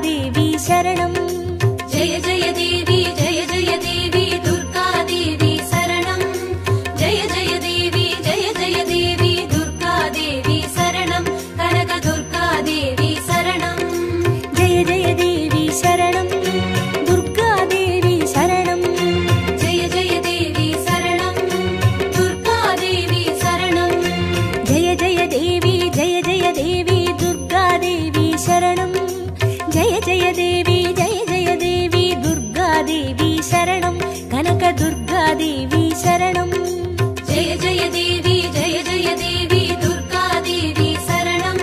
देवी शरणं। जय जय देवी जय जय देवी दुर्गा देवी शरणं। जय जय देवी दुर्गा देवी शरणं। कनक दुर्गा देवी शरणं। जय जय देवी शरणं दुर्गा देवी शरणं। जय जय देवी शरणं दुर्गा देवी शरणं। जय जय देवी दुर्गा देवी शरणं। जय जय देवी दुर्गा देवी शरणं। कनक दुर्गा देवी शरणं। जय जय देवी दुर्गा देवी शरणं।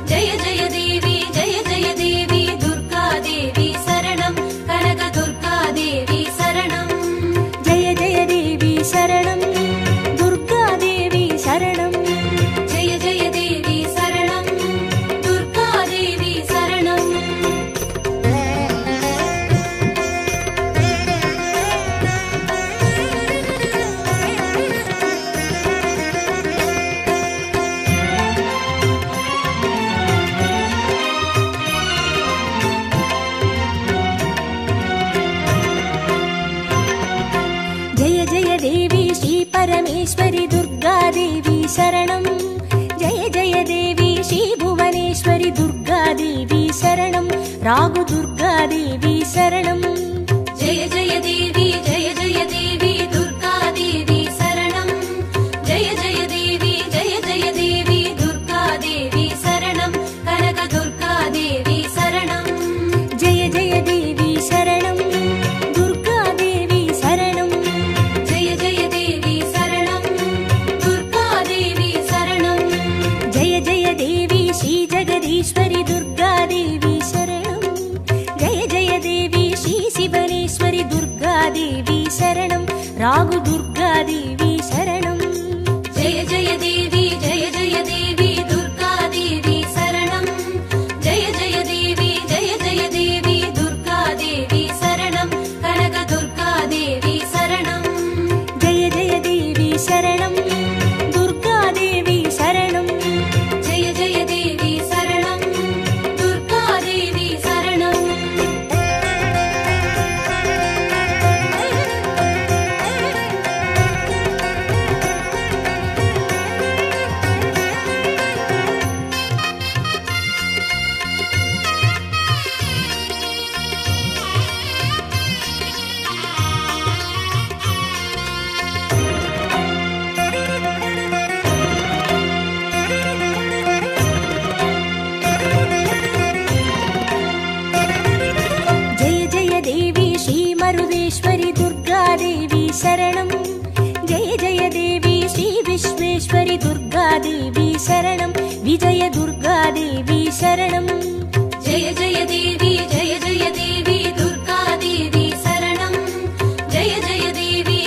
जय जय देवी दुर्गा देवी शरणं। कनक दुर्गा देवी शरणं। जय जय देवी शरणं दुर्गा देवी शरणं। जय जय देवी शरणं दुर्गा देवी शरणं। जय जय देवी श्री परमेश्वरी दुर्गा देवी शरणं। जय जय देवी श्री भुवनेश्वरी दुर्गा देवी शरणं। रागु दुर्गा देवी शरणं। जय जय देवी दुर्गा देवी शरणं। जय जय देवी दुर्गा देवी शरणं। कनक दुर्गा देवी शरणं। जय जय देवी शरणं दुर्गा देवी शरणं। जय जय देवी शरणं दुर्गा देवी शरणं। जय जय देवी श्री जगदीश्वरी दुर्गा देवी शरणं। जय जय देवी श्री शिवनेश्वरी दुर्गा देवी शरणं। रागु दुर्गा देवी शरणं। जय जय देवी दुर्गा देवी शरणं। जय जय देवी दुर्गा देवी शरणं। कनक दुर्गा देवी शरणं। जय जय देवी शरणं दुर्गा देवी शरणं। जय जय देवी शरणं दुर्गा देवी शरणं। जय जय देवी श्री मरुदेश्वरी दुर्गा देवी शरणं। जय जय देवी श्री विश्वेश्वरी दुर्गा देवी शरणं। विजय दुर्गा देवी शरणं। जय जय देवी दुर्गा देवी शरणं। जय जय देवी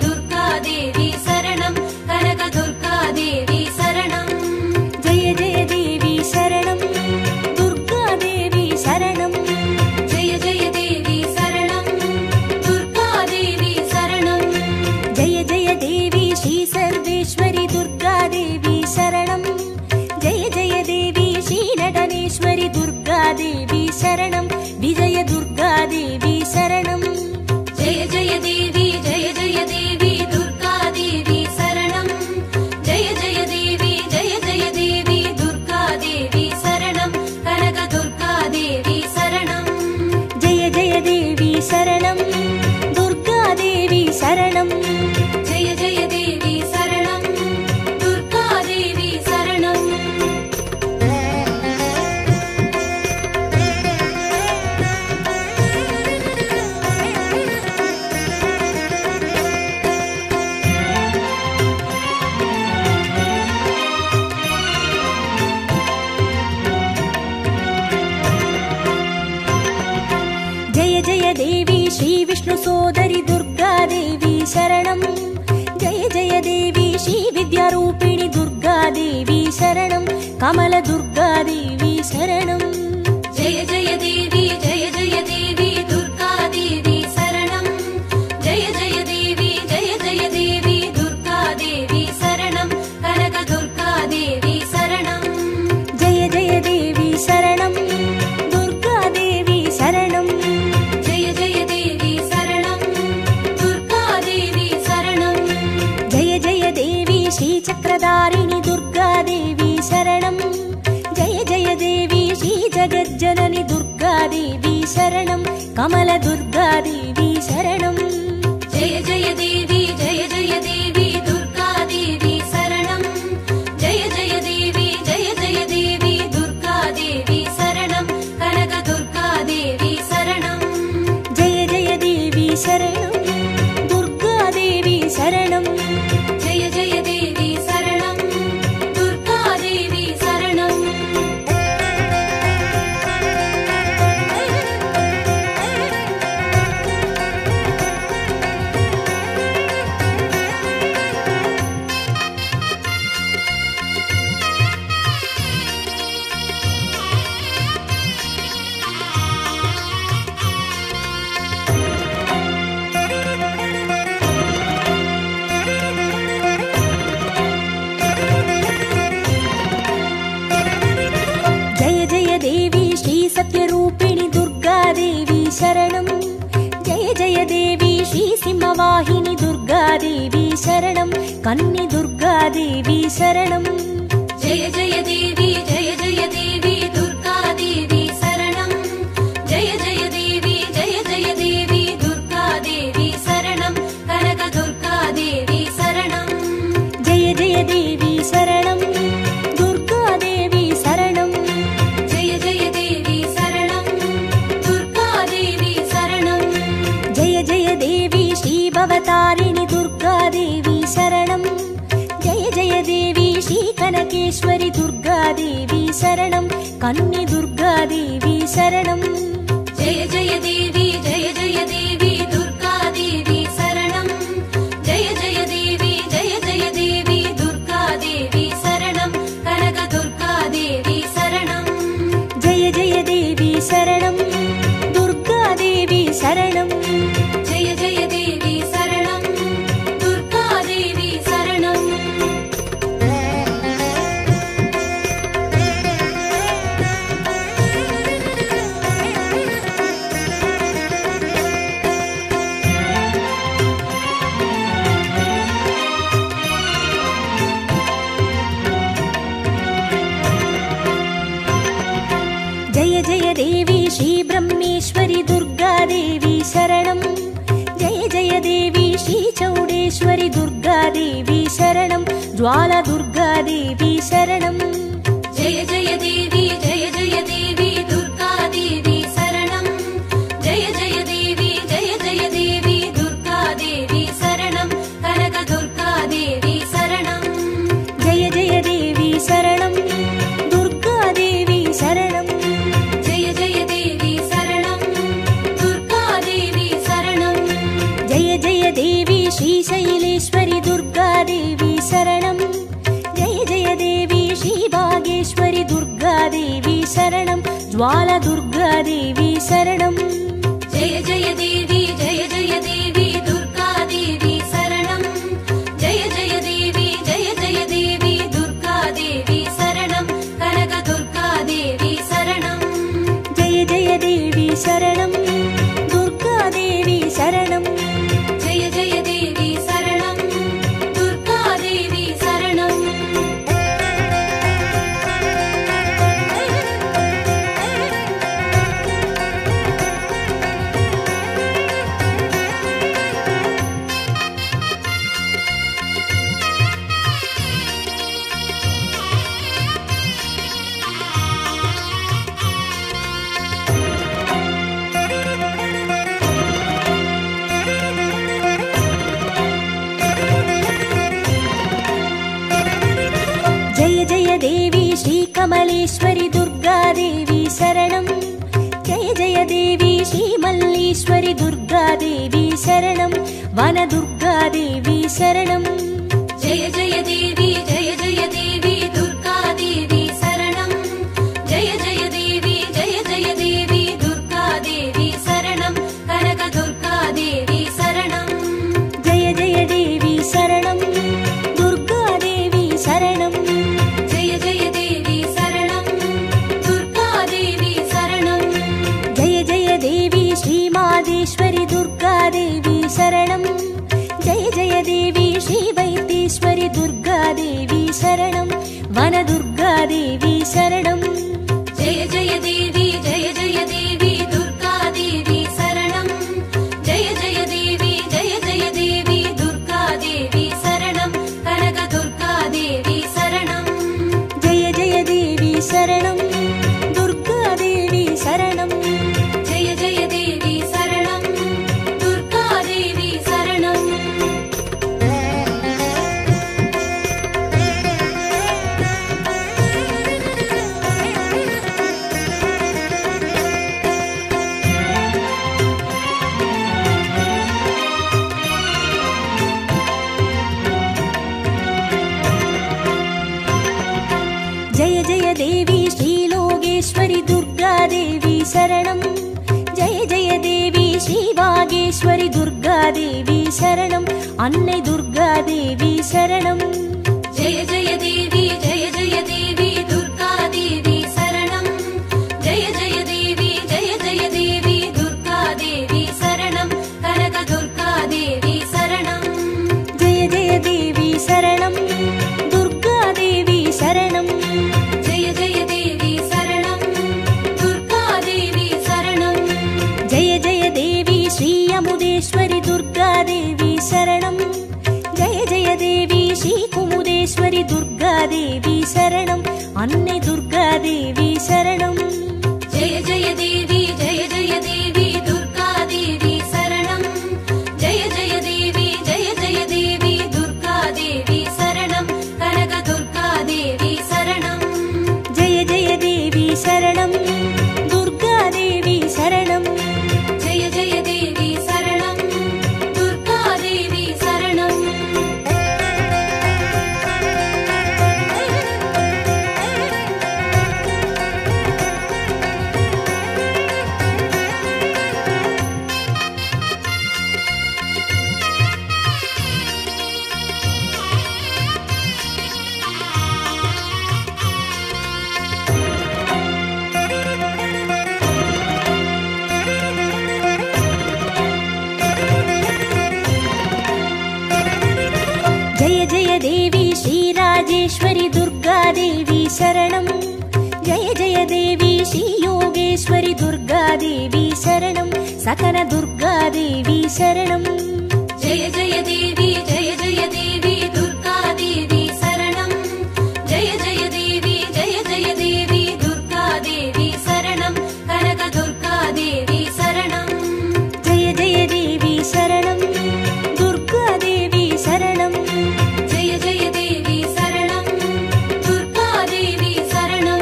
दुर्गा देवी शरणं। कनक दुर्गा देवी शरणं। जय जय देवी शरणं दुर्गा देवी शरणं। जय जय देवी शरणं दुर्गा देवी शरणं। जय जय देवी श्री सर्वेश्वरी दुर्गा देवी शरणं। जय जय देवी श्री नटनेश्वरी दुर्गा देवी शरणं। विजय दुर्गा देवी शरणं। जय जय देवी दुर्गा देवी शरणं। जय जय देवी दुर्गा देवी शरणं। कनक दुर्गा देवी शरणं। जय जय देवी शरणं दुर्गा देवी शरणं। जय जय देवी शरणं दुर्गा देवी शरणं। जय जय देवी श्री विष्णु सोदरी दुर्गा देवी शरणं। जय जय देवी श्री विद्यारूपिणी दुर्गा देवी शरणं। कमल दुर्गा देवी शरणं। जय जय देवी दुर्गा देवी शरणं। जय जय देवी दुर्गा देवी शरणं। कनक दुर्गा देवी शरणं। जय जय देवी शरणं शरणं कमलदुर्गादेवी शरणं जय जय देवी दुर्गादेवी शरणं जय जय देवी दुर्गादेवी शरणं कनकदुर्गादेवी शरणं जय जय देवी शरणं दुर्गादेवी शरणं जय जय देवी शरणं दुर्गादेवी शरणं देवी श्री सत्यरूपिणी दुर्गादेवी शरणं जय जय देवी श्री सिंहवाहिनी दुर्गादेवी शरणं कन्नी दुर्गादेवी शरणं जय जय देवी दुर्गादेवी शरणं जय जय देवी दुर्गादेवी शरणं कनकदुर्गादेवी शरणं जय जय देवी शरणं दुर्गादेवी शरणं जय जय देवी शरणं दुर्गादेवी शरणं जय जय देवी श्री भवतारिणी दुर्गादेवी शरणं जय जय देवी श्री कनकेश्वरी दुर्गादेवी शरणं कन्नी दुर्गादेवी शरणं जय जय देवी दुर्गादेवी शरणं जय जय देवी दुर्गादेवी शरणं कनकदुर्गादेवी शरणं जय जय देवी शरणं दुर्गादेवी शरणं जय जय देवी शरणं दुर्गादेवी शरणं जय जय देवी श्री ब्रह्मेश्वरी दुर्गादेवी शरणं जय जय देवी श्री चौडेश्वरी दुर्गादेवी शरणं ज्वाला दुर्गादेवी शरणं जय जय देवी दुर्गादेवी शरणं जय जय देवी दुर्गादेवी शरणं कनकदुर्गादेवी शरणं जय जय देवी शरणं दुर्गादेवी शरणं जय जय देवी शरणं दुर्गादेवी शरणं जय जय देवी श्री शैलेश्वरी दुर्गादेवी शरणं जय जय देवी श्री भागेश्वरी दुर्गादेवी शरणं ज्वाला दुर्गादेवी शरणं जय जय देवी दुर्गादेवी शरणं जय जय देवी दुर्गादेवी शरणं कनकदुर्गादेवी शरणं जय जय देवी शरणं दुर्गादेवी शरणं जय जय देवी शरणं दुर्गादेवी शरणं जय जय देवी श्री कमलेश्वरी दुर्गादेवी शरणं जय जय देवी श्री मल्लीश्वरी दुर्गादेवी शरणं वनदुर्गादेवी शरणं जय जय देवी दुर्गादेवी शरणं जय जय देवी दुर्गादेवी शरणं कनकदुर्गादेवी शरणं जय जय देवी शरणं दुर्गादेवी शरणं जय जय देवी शरणं दुर्गादेवी शरणं जय जय देवी श्री मादेश्वरी दुर्गादेवी शरणं जय जय देवी श्री वैद्येश्वरी दुर्गादेवी शरणं वनदुर्गादेवी शरणं जय जय देवी दुर्गादेवी शरणं जय जय देवी श्रीवागेश्वरि दुर्गादेवी शरणं अन्नै दुर्गादेवी शरणं जय जय देवी दुर्गादेवी शरणं जय जय देवी दुर्गादेवी शरणं कनक दुर्गादेवी शरणं जय जय देवी शरणं दुर्गादेवी शरणं जय जय देवी शरणं दुर्गादेवी शरणं जय जय देवी श्री अमुदेश्वरि दुर्गादेवी शरणं जय जय देवी श्री कुमुदेश्वरि दुर्गादेवी शरणं अन्नै दुर्गादेवी शरणं जय जय देवी दुर्गादेवी शरणं जय जय देवी दुर्गादेवी शरणं कनक दुर्गादेवी शरणं जय जय देवी शरणं दुर्गादेवी शरणं जय जय देवी शरणं दुर्गादेवी शरणं जय जय देवी श्रीराजेश्वरि दुर्गादेवी शरणं जय जय देवी श्रीयोगेश्वरि दुर्गादेवी शरणं सकल दुर्गादेवी शरणं जय जय देवी दुर्गादेवी शरणं जय जय देवी दुर्गादेवी शरणं कनक दुर्गादेवी शरणं जय जय देवी शरणं दुर्गादेवी शरणं जय जय देवी शरणं दुर्गादेवी शरणं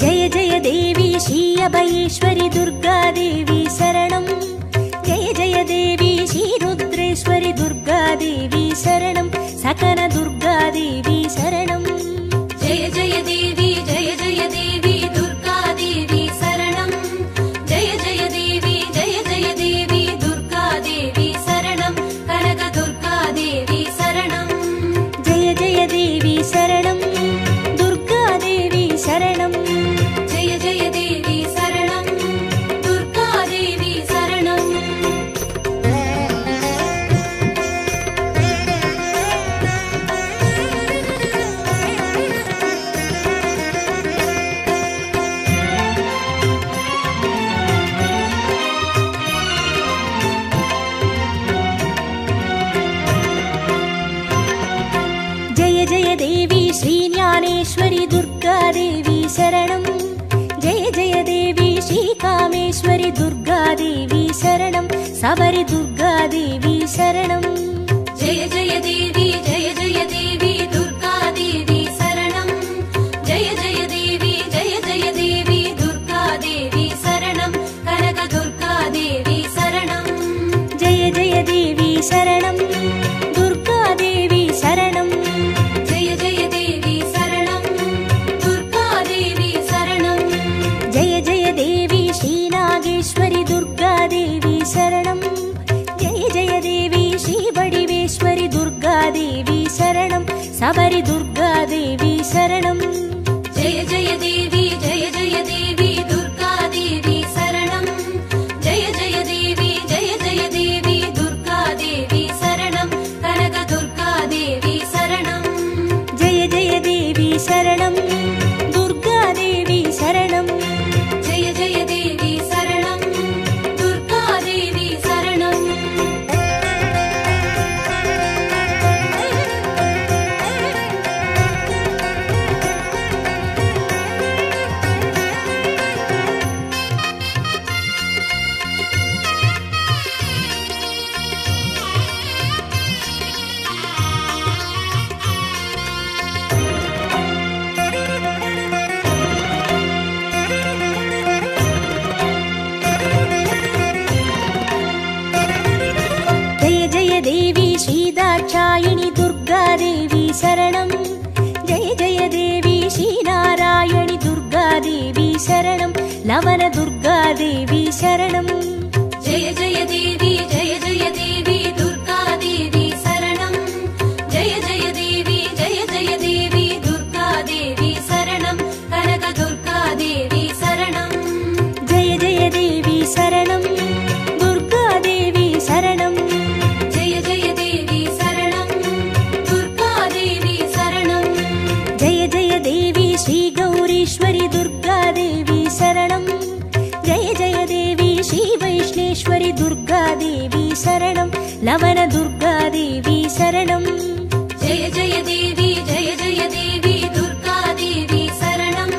जय जय देवी श्री अभयेश्वरि दुर्गादेवी शरणं जय जय देवी श्री रुद्रेश्वरि दुर्गादेवी शरणं सकल दुर्गादेवी शरणं जय जय देवी दुर्गादेवी शरणं जय जय देवी दुर्गादेवी शरणं कनक दुर्गादेवी शरणं जय जय देवी शरणं दुर्गादेवी शरणं जय जय देवी शरणं दुर्गादेवी शरणं जय जय देवी श्रीज्ञानेश्वरि दुर्गादेवी शरणं जय जय देवी श्रीकामेश्वरि दुर्गादेवी शरणं सबरि दुर्गादेवी शरणं जय जय देवी दुर्गादेवी शरणं जय जय देवी दुर्गादेवी शरणं कनक दुर्गादेवी शरणं जय जय देवी शरणं दुर्गादेवी शरणं जय जय देवी शरणं दुर्गादेवी शरणं जय जय देवी श्रीनागेश्वरि दुर्गादेवी शरणं जय जय देवी श्रीबडिवेश्वरि दुर्गादेवी शरणं सबरि दुर्गादेवी शरणं जय जय देवी दुर्गादेवी शरणं जय जय देवी दुर्गादेवी शरणं कनक दुर्गादेवी शरणं जय जय देवी शरणं दुर्गादेवी शरणं जय जय देवी शरणं दुर्गादेवी शरणं दाक्षायिणी दुर्गादेवी शरणं जय जय देवी श्रीनारायणि दुर्गा दुर्गादेवी शरणं लवनदुर्गादेवी शरणं जय जय देवी दुर्गादेवी शरणं जय जय देवी दुर्गादेवी शरणं कनकदुर्गादेवी शरणं जय जय देवी शरणं दुर्गादेवी शरणं जय जय देवी शरणं दुर्गादेवी शरणं जय जय देवी श्री गौरीश्वरी दुर्गादेवी शरणं जय जय देवी श्री वैष्णेश्वरी दुर्गादेवी शरणं लवनदुर्गादेवी शरणं जय जय देवी दुर्गादेवी शरणं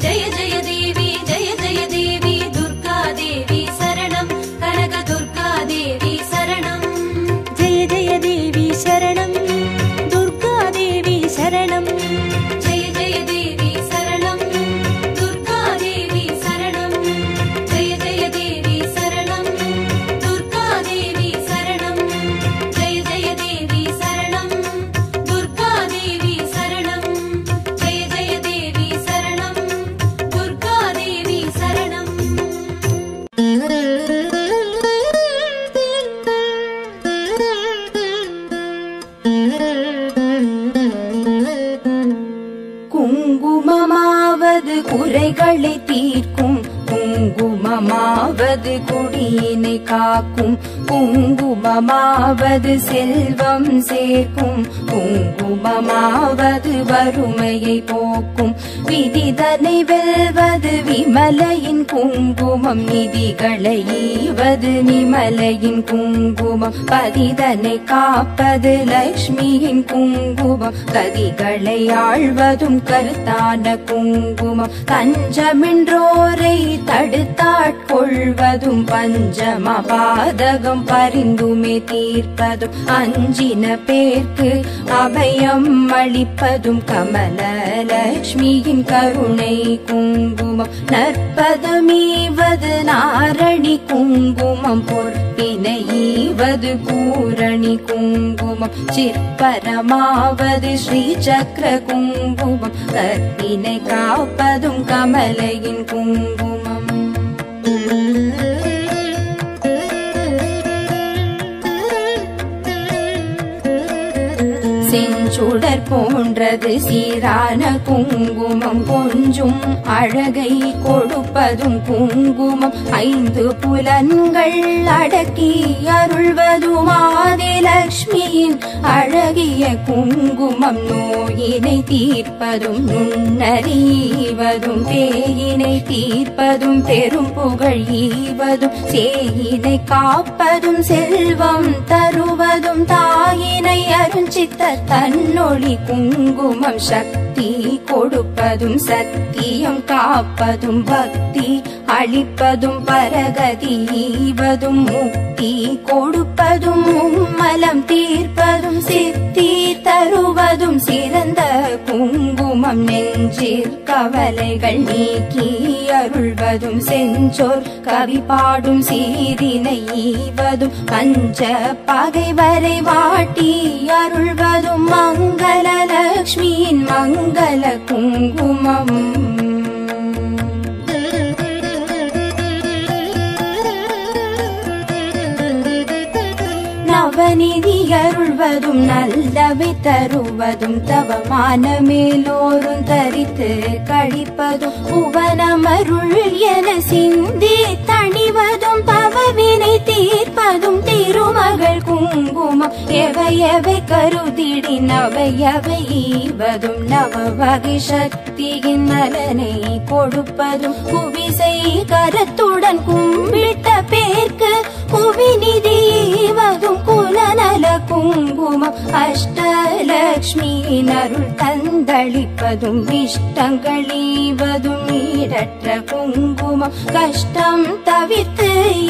जय जय देवी दुर्गादेवी शरणं कनकदुर्गादेवी शरणं जय जय देवी शरणं दुर्गादेवी शरणं जय जय देवी शरणं दुर्गादेवी शरणं जय जय देवी शरणं दुर्गादेवी शरणं जय जय देवी शरणं दुर्गादेवी शरणं जय जय देवी शरणं दुर्गादेवी शरणं குங்குமமாவது குறைகளை தீர்க்கும் குங்குமமாவது குடியினை காக்கும் குங்குமமாவது செல்வம் சேர்க்கும் குங்குமமாவது வறுமையை போக்கும் விதிதனை வெல்வது விமலையின் குங்குமம் நிதிகளை ஈவது நிமலையின் குங்குமம் பதிதனை காப்பது லக்ஷ்மியின் குங்குமம் கதிகளை ஆழ்வதும் கருத்தான குங்குமம் தஞ்சமின்றோரை தடுத்தாட்கொள்வதும் பஞ்சமபாதகம் பரிந்துமே தீர்ப்பதும் அஞ்சின பேர்க்கு அபயம் அளிப்பதும் கமலலக்ஷ்மியின் கருணை குங்குமம் நற்பதமீவது நாரணி குங்குமம் பொற்பினை ஈவது பூரணி குங்குமம் சிற்பரமாவது ஸ்ரீ சக்கர குங்குமம் கற்பினை காப்பதும் கமலையின் குங்குமம் செஞ்சுடர் போன்றது சீரான குங்குமம் கொஞ்சும் அழகை கொடுப்பதும் குங்குமம் ஐந்து புலன்கள் அடக்கி அருள்வதும் ஆதிலக்ஷ்மியின் அழகிய குங்குமம் நோயினை தீர்ப்பதும் நுண்ணறிவதும் பேயினை தீர்ப்பதும் பெரும் புகழ் ஈவதும் சேயினை காப்பதும் செல்வம் தருவதும் தாயினை அருஞ்சித்த தன்னொளி குங்குமம் சக்தி கொடுப்பதும் சத்தியம் காப்பதும் பக்தி அளிப்பதும் பரகதி ஈவதும் முக்தி கொடுப்பதும் மும்மலம் தீர்ப்பதும் சித்தி தருவதும் சிறந்த குங்குமம் நெஞ்சிற் கவலைகள் நீக்கி அருள்வதும் செஞ்சோர் கவி பாடும் சீரினை ஈவதும் பஞ்ச பகைவரை வாட்டி அருள்வதும் மங்களலக்ஷ்மியின் மங்கள குங்குமம் நவநிதி அருள்வதும் நல்லவை தருவதும் தவமான மேலோரும் தரித்து கழிப்பதும் புவனமருள் என சிந்தி தணிவதும் பவவினை தீர்ப்பதும் திருமகள் குங்குமம் எவையவை கருதிடி நவையவை ஈவதும் நவ வகை சக்தியின் நலனை கொடுப்பதும் குவிசை கரத்துடன் கும்பிட்ட பேர்க்கு குவிநிதி ஈவதும் குலநல குங்குமம் அஷ்டலக்ஷ்மியின் அருள் தந்தளிப்பதும் இஷ்டங்கள் ஈவதும் ஈடற்ற குங்குமம் கஷ்டம் தவிர்த்து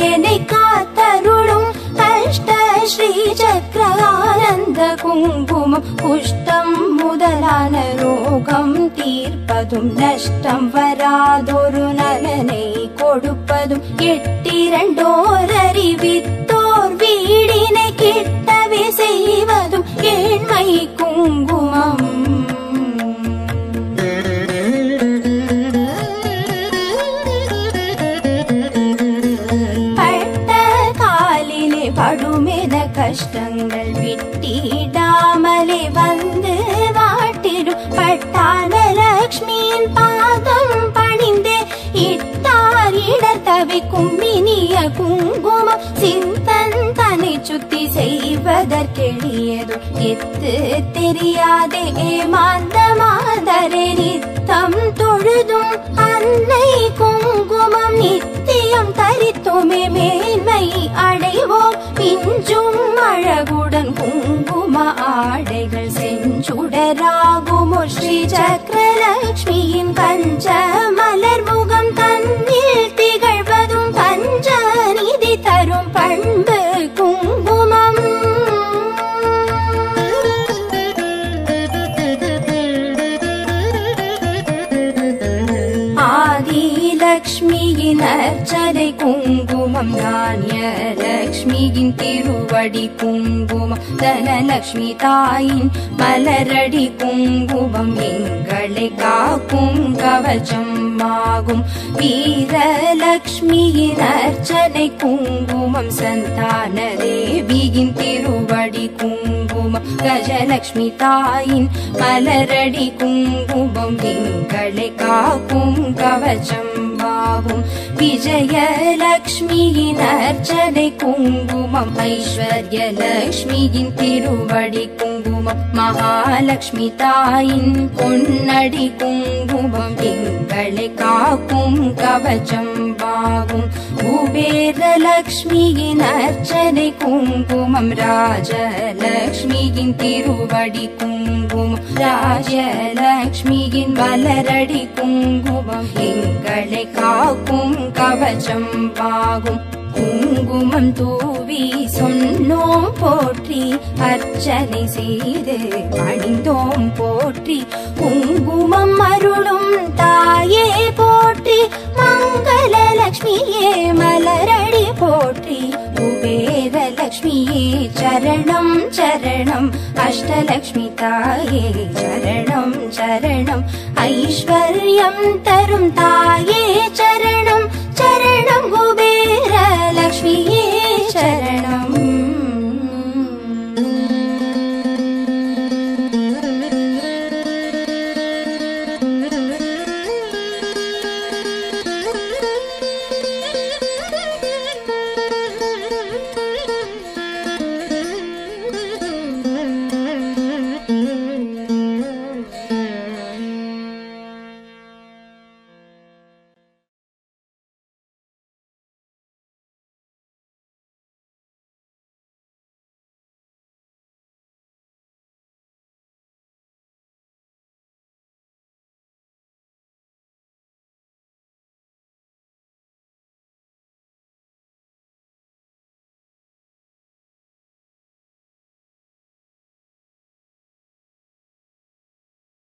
என்னை காத்தருளும் அஷ்ட ஸ்ரீ சக்கர ஆனந்த குங்குமம் குஷ்டம் முதலான ரோகம் தீர்ப்பதும் நஷ்டம் வராதொரு நலனை கொடுப்பதும் எட்டிரண்டோர் அறிவித்தோர் வீடினை கிட்டவே செய்வதும் ஏழ்மை குங்குமம் வருமென கஷ்டங்கள் விட்டிடாமலே வந்து வாட்டிடும் பட்டாளலக்ஷ்மியின் பாதம் பணிந்தே இட்டார் இடர் தவிக்கும் இனிய குங்குமம் சிந்தன் தன்னை சுத்தி செய்வதற்கெளியதும் எத்து தெரியாதே ஏமாந்த மாதரே நித்தம் தொழுதும் அன்னை குங்குமம் நித்தியம் தரித்துமே மேன்மை அடைவோம் பிஞ்சும் அழகுடன் குங்கும ஆடைகள் செஞ்சுடராகுமோ ஸ்ரீ சக்கரலக்ஷ்மியின் கஞ்ச மலர் முகம் தன்னில் திகழ்வதும் பஞ்ச நிதி தரும் பண்பு குங்குமம் ஆதிலக்ஷ்மியின் அர்ச்சனை குங்குமம் தானியலக்ஷ்மியின் திருவடி குங்குமம் தனலக்ஷ்மி தாயின் மலரடி குங்குமம் எங்களை காக்கும் கவச்சம் ஆகும் வீரலக்ஷ்மியின் அர்ச்சனை குங்குமம் சந்தான தேவியின் திருவடி குங்குமம் கஜலக்ஷ்மி தாயின் மலரடி குங்குமம் எங்களை காக்கும் கவச்சம் ஆகும் விஜயலக்ஷ்மியின் அர்ச்சனை குங்குமம் ஐஸ்வர்யலக்ஷ்மியின் திருவடி குங்குமம் மகாலட்சுமி தாயின் பொன்னடி குங்குமம் எங்களை காக்கும் கவச்சம் ஆகும் குபேரலக்ஷ்மியின் அர்ச்சனை குங்குமம் ராஜலக்ஷ்மியின் திருவடி குங்குமம் ராஜலக்ஷ்மியின் மலரடி குங்குமம் எங்களை காக்கும் கவச்சம் ஆகும் குங்குமம் தூவி சொன்னோம் போற்றி அர்ச்சனை செய்து பணிந்தோம் போற்றி குங்குமம் அருளும் தாயே போற்றி மங்களலக்ஷ்மியே மலரடி போற்றி குபேரலக்ஷ்மியே சரணம் சரணம் அஷ்டலக்ஷ்மி தாயே சரணம் சரணம் ஐஸ்வர்யம் தரும் தாயே சரணம் சரணம் குபேரலக்ஷ்மியே சரணம்